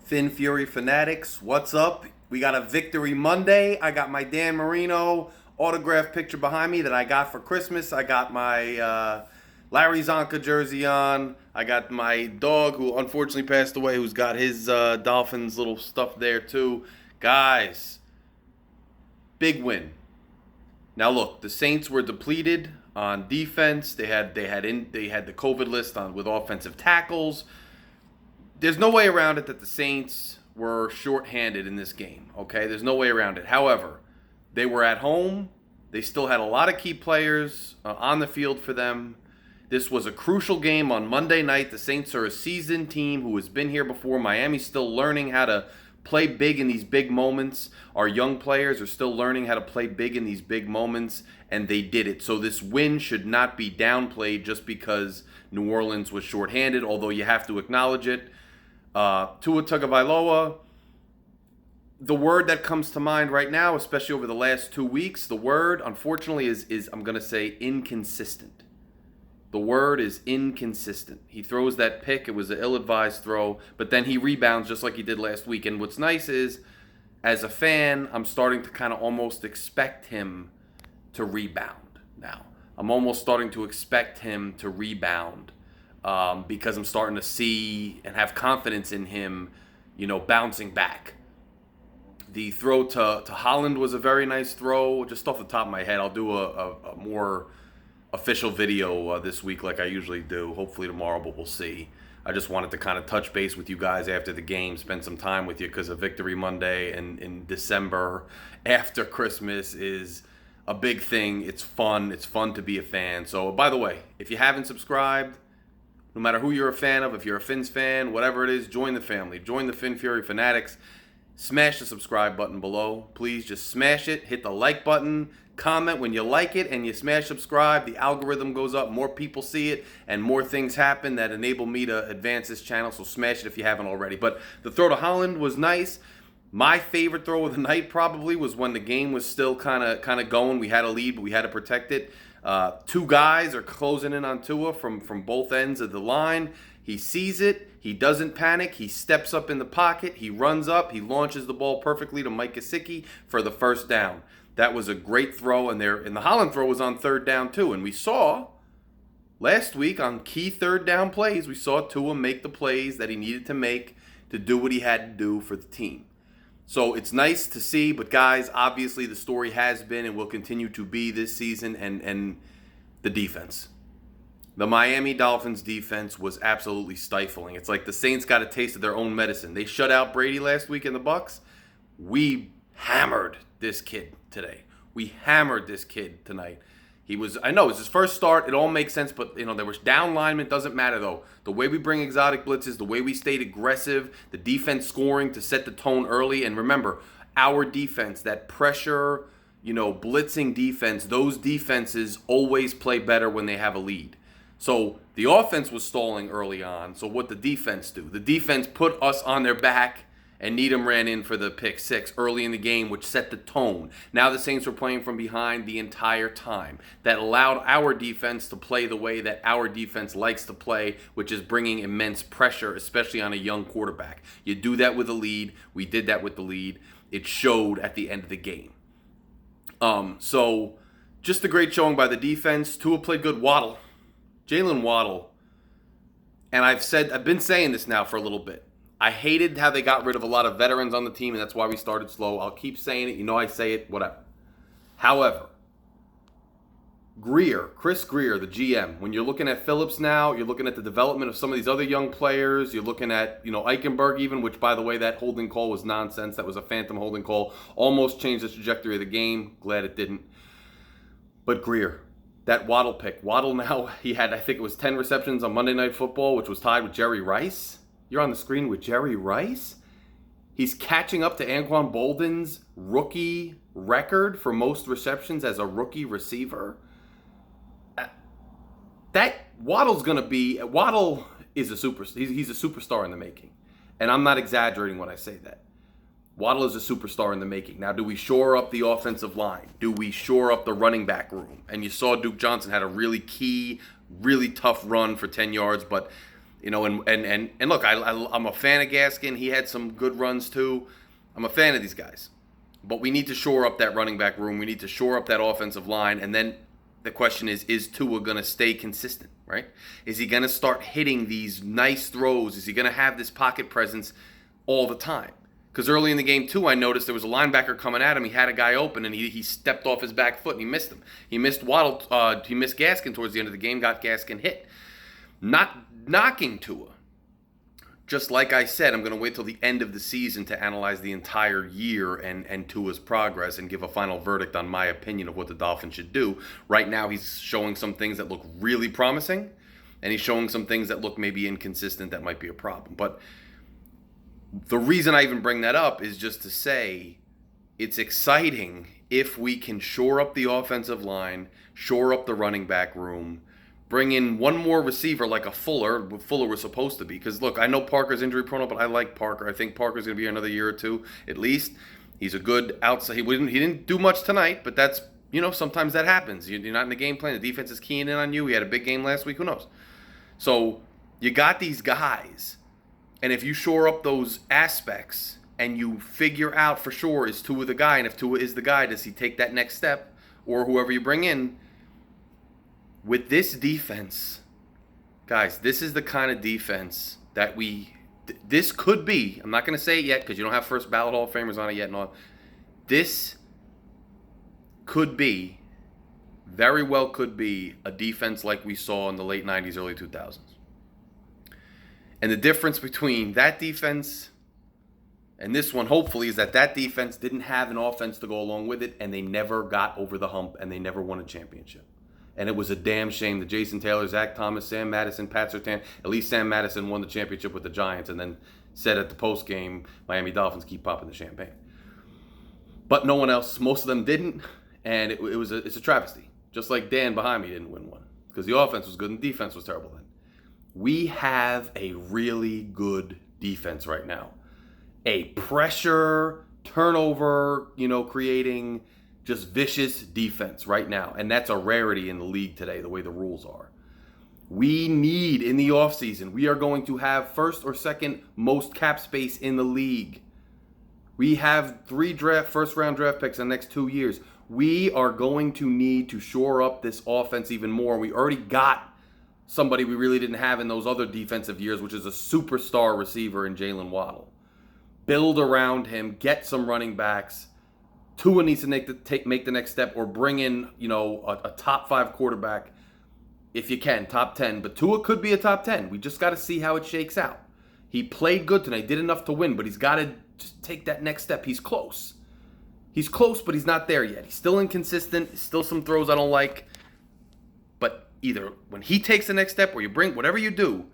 Phin-Addict, what's up? We got a Victory Monday. I got my Dan Marino autograph picture behind me that I got for Christmas. I got my Larry Zonka jersey on. I got my dog who unfortunately passed away, who's got his Dolphins little stuff there too. Guys, big win. Now look, the Saints were depleted on defense. They had the COVID list on with offensive tackles. There's no way around it that the Saints were shorthanded in this game, okay? There's no way around it. However, they were at home. They still had a lot of key players on the field for them. This was a crucial game on Monday night. The Saints are a seasoned team who has been here before. Miami's still learning how to play big in these big moments. Our young players are still learning how to play big in these big moments, and they did it. So this win should not be downplayed just because New Orleans was shorthanded, although you have to acknowledge it. Tua Tagovailoa, the word that comes to mind right now, especially over the last 2 weeks, the word, unfortunately, is I'm going to say inconsistent. The word is inconsistent. He throws that pick. It was an ill-advised throw, but then he rebounds just like he did last week. And what's nice is, as a fan, I'm starting to kind of almost expect him to rebound now. I'm almost starting to expect him to rebound. Because I'm starting to see and have confidence in him, bouncing back. The throw to Holland was a very nice throw. Just off the top of my head, I'll do a more official video this week like I usually do. Hopefully tomorrow, but we'll see. I just wanted to kind of touch base with you guys after the game, spend some time with you because of Victory Monday and in December after Christmas is a big thing. It's fun. It's fun to be a fan. So, by the way, if you haven't subscribed, no matter who you're a fan of, if you're a Fins fan, whatever it is, join the family. Join the Fin Fury Fanatics. Smash the subscribe button below. Please just smash it. Hit the like button. Comment when you like it and you smash subscribe. The algorithm goes up. More people see it and more things happen that enable me to advance this channel. So smash it if you haven't already. But the throw to Holland was nice. My favorite throw of the night probably was when the game was still kind of going. We had a lead, but we had to protect it. Two guys are closing in on Tua from both ends of the line. He sees it. He doesn't panic. He steps up in the pocket. He runs up. He launches the ball perfectly to Mike Gesicki for the first down. That was a great throw, and the Holland throw was on third down too. And we saw last week on key third down plays, we saw Tua make the plays that he needed to make to do what he had to do for the team. So it's nice to see, but guys, obviously the story has been and will continue to be this season and the defense. The Miami Dolphins defense was absolutely stifling. It's like the Saints got a taste of their own medicine. They shut out Brady last week in the Bucs. We hammered this kid today. We hammered this kid tonight. I know, it's his first start. It all makes sense, but, there was down linemen. Doesn't matter, though. The way we bring exotic blitzes, the way we stayed aggressive, the defense scoring to set the tone early. And remember, our defense, that pressure, blitzing defense, those defenses always play better when they have a lead. So the offense was stalling early on. So what the defense do? The defense put us on their back, and Needham ran in for the pick six early in the game, which set the tone. Now the Saints were playing from behind the entire time. That allowed our defense to play the way that our defense likes to play, which is bringing immense pressure, especially on a young quarterback. You do that with a lead. We did that with the lead. It showed at the end of the game. So just a great showing by the defense. Tua played good. Waddle. Jaylen Waddle. And I've been saying this now for a little bit. I hated how they got rid of a lot of veterans on the team, and that's why we started slow. I'll keep saying it. I say it, whatever. However, Chris Grier, the GM, when you're looking at Phillips now, you're looking at the development of some of these other young players. You're looking at, Eichenberg even, which, by the way, that holding call was nonsense. That was a phantom holding call. Almost changed the trajectory of the game. Glad it didn't. But Grier, that Waddle pick. Waddle now, he had, I think it was 10 receptions on Monday Night Football, which was tied with Jerry Rice. You're on the screen with Jerry Rice. He's catching up to Anquan Bolden's rookie record for most receptions as a rookie receiver. Waddle is a superstar. He's a superstar in the making. And I'm not exaggerating when I say that. Waddle is a superstar in the making. Now, do we shore up the offensive line? Do we shore up the running back room? And you saw Duke Johnson had a really key, really tough run for 10 yards, but And look, I'm a fan of Gaskin. He had some good runs too. I'm a fan of these guys. But we need to shore up that running back room. We need to shore up that offensive line. And then the question is Tua going to stay consistent, right? Is he going to start hitting these nice throws? Is he going to have this pocket presence all the time? Because early in the game, too, I noticed there was a linebacker coming at him. He had a guy open, and he stepped off his back foot, and he missed him. He missed Waddle. He missed Gaskin towards the end of the game, got Gaskin hit. Not knocking Tua. Just like I said, I'm going to wait till the end of the season to analyze the entire year and Tua's progress and give a final verdict on my opinion of what the Dolphins should do. Right now, he's showing some things that look really promising, and he's showing some things that look maybe inconsistent that might be a problem. But the reason I even bring that up is just to say it's exciting if we can shore up the offensive line, shore up the running back room, bring in one more receiver like a Fuller. Fuller was supposed to be. Because, look, I know Parker's injury prone, but I like Parker. I think Parker's going to be another year or two at least. He's a good outside. He didn't do much tonight, but that's, sometimes that happens. You're not in the game plan. The defense is keying in on you. He had a big game last week. Who knows? So you got these guys. And if you shore up those aspects and you figure out for sure, is Tua the guy? And if Tua is the guy, does he take that next step? Or whoever you bring in. With this defense, guys, this is the kind of defense that this could be. I'm not going to say it yet because you don't have first ballot Hall of Famers on it yet and all. This could be, very well could be, a defense like we saw in the late 90s, early 2000s. And the difference between that defense and this one, hopefully, is that defense didn't have an offense to go along with it, and they never got over the hump, and they never won a championship. And it was a damn shame that Jason Taylor, Zach Thomas, Sam Madison, Pat Surtain, at least Sam Madison won the championship with the Giants and then said at the postgame, Miami Dolphins keep popping the champagne. But no one else, most of them didn't, and it's a travesty. Just like Dan behind me didn't win one because the offense was good and the defense was terrible then. We have a really good defense right now. A pressure, turnover, creating just vicious defense right now. And that's a rarity in the league today, the way the rules are. We need, in the offseason, we are going to have first or second most cap space in the league. We have 3 first-round draft picks in the next 2 years. We are going to need to shore up this offense even more. We already got somebody we really didn't have in those other defensive years, which is a superstar receiver in Jaylen Waddle. Build around him, get some running backs. Tua needs to make the next step or bring in, a top 5 quarterback if you can, top 10. But Tua could be a top 10. We just got to see how it shakes out. He played good tonight, did enough to win, but he's got to just take that next step. He's close. He's close, but he's not there yet. He's still inconsistent. Still some throws I don't like. But either when he takes the next step or you bring, whatever you do,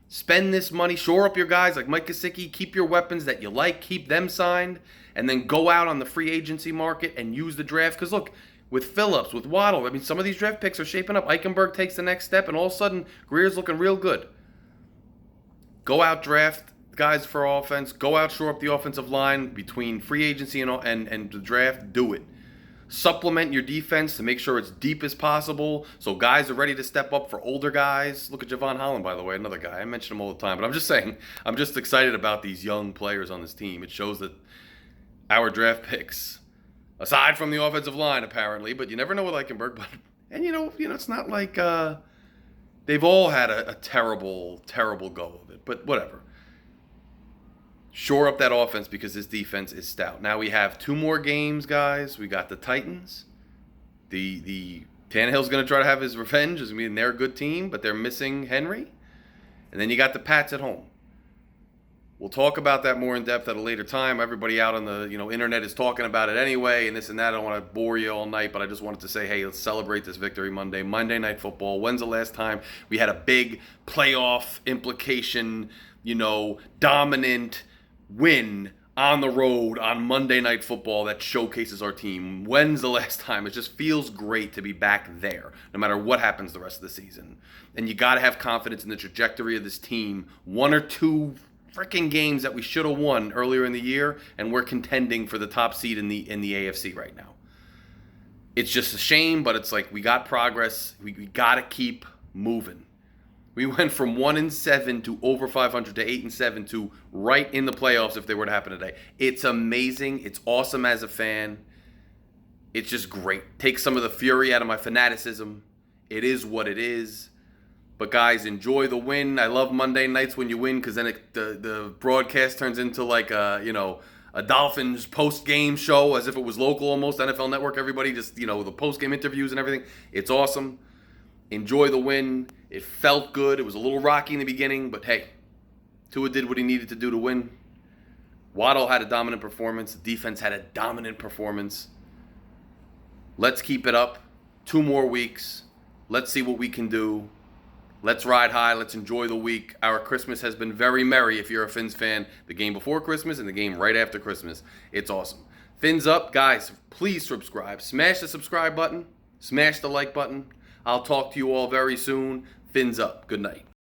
spend this money, shore up your guys like Mike Gesicki, keep your weapons that you like, keep them signed, and then go out on the free agency market and use the draft. Because look, with Phillips, with Waddle, some of these draft picks are shaping up. Eichenberg takes the next step, and all of a sudden, Greer's looking real good. Go out, draft guys for offense. Go out, shore up the offensive line between free agency and the draft. Do it. Supplement your defense to make sure it's deep as possible so guys are ready to step up for older guys. Look at Javon Holland, by the way, another guy. I mention him all the time, but I'm just saying, I'm just excited about these young players on this team. It shows that our draft picks, aside from the offensive line apparently, but you never know with Eichenberg, and it's not like they've all had a terrible, terrible go of it, but whatever. Shore up that offense because this defense is stout. Now we have 2 more games, guys. We got the Titans. The Tannehill's going to try to have his revenge. They're a good team, but they're missing Henry. And then you got the Pats at home. We'll talk about that more in depth at a later time. Everybody out on the internet is talking about it anyway, and this and that. I don't want to bore you all night, but I just wanted to say, hey, let's celebrate this victory Monday. Monday Night Football. When's the last time we had a big playoff implication, dominant win on the road on Monday Night Football that showcases our team? When's the last time? It just feels great to be back there, no matter what happens the rest of the season. And you got to have confidence in the trajectory of this team. 1 or 2 freaking games that we should have won earlier in the year, and we're contending for the top seed in the AFC right now. It's just a shame, but it's like we got progress. We got to keep moving. We went from 1-7 to over 500 to 8-7 to right in the playoffs if they were to happen today. It's amazing. It's awesome as a fan. It's just great. Takes some of the fury out of my fanaticism. It is what it is. But guys, enjoy the win. I love Monday nights when you win because then the broadcast turns into like a Dolphins post-game show as if it was local almost. NFL Network, everybody just, the post-game interviews and everything. It's awesome. Enjoy the win. It felt good. It was a little rocky in the beginning, but hey, Tua did what he needed to do to win. Waddle had a dominant performance. The defense had a dominant performance. Let's keep it up. 2 more weeks. Let's see what we can do. Let's ride high. Let's enjoy the week. Our Christmas has been very merry if you're a Fins fan. The game before Christmas and the game right after Christmas. It's awesome. Fins up. Guys, please subscribe. Smash the subscribe button. Smash the like button. I'll talk to you all very soon. Fins up. Good night.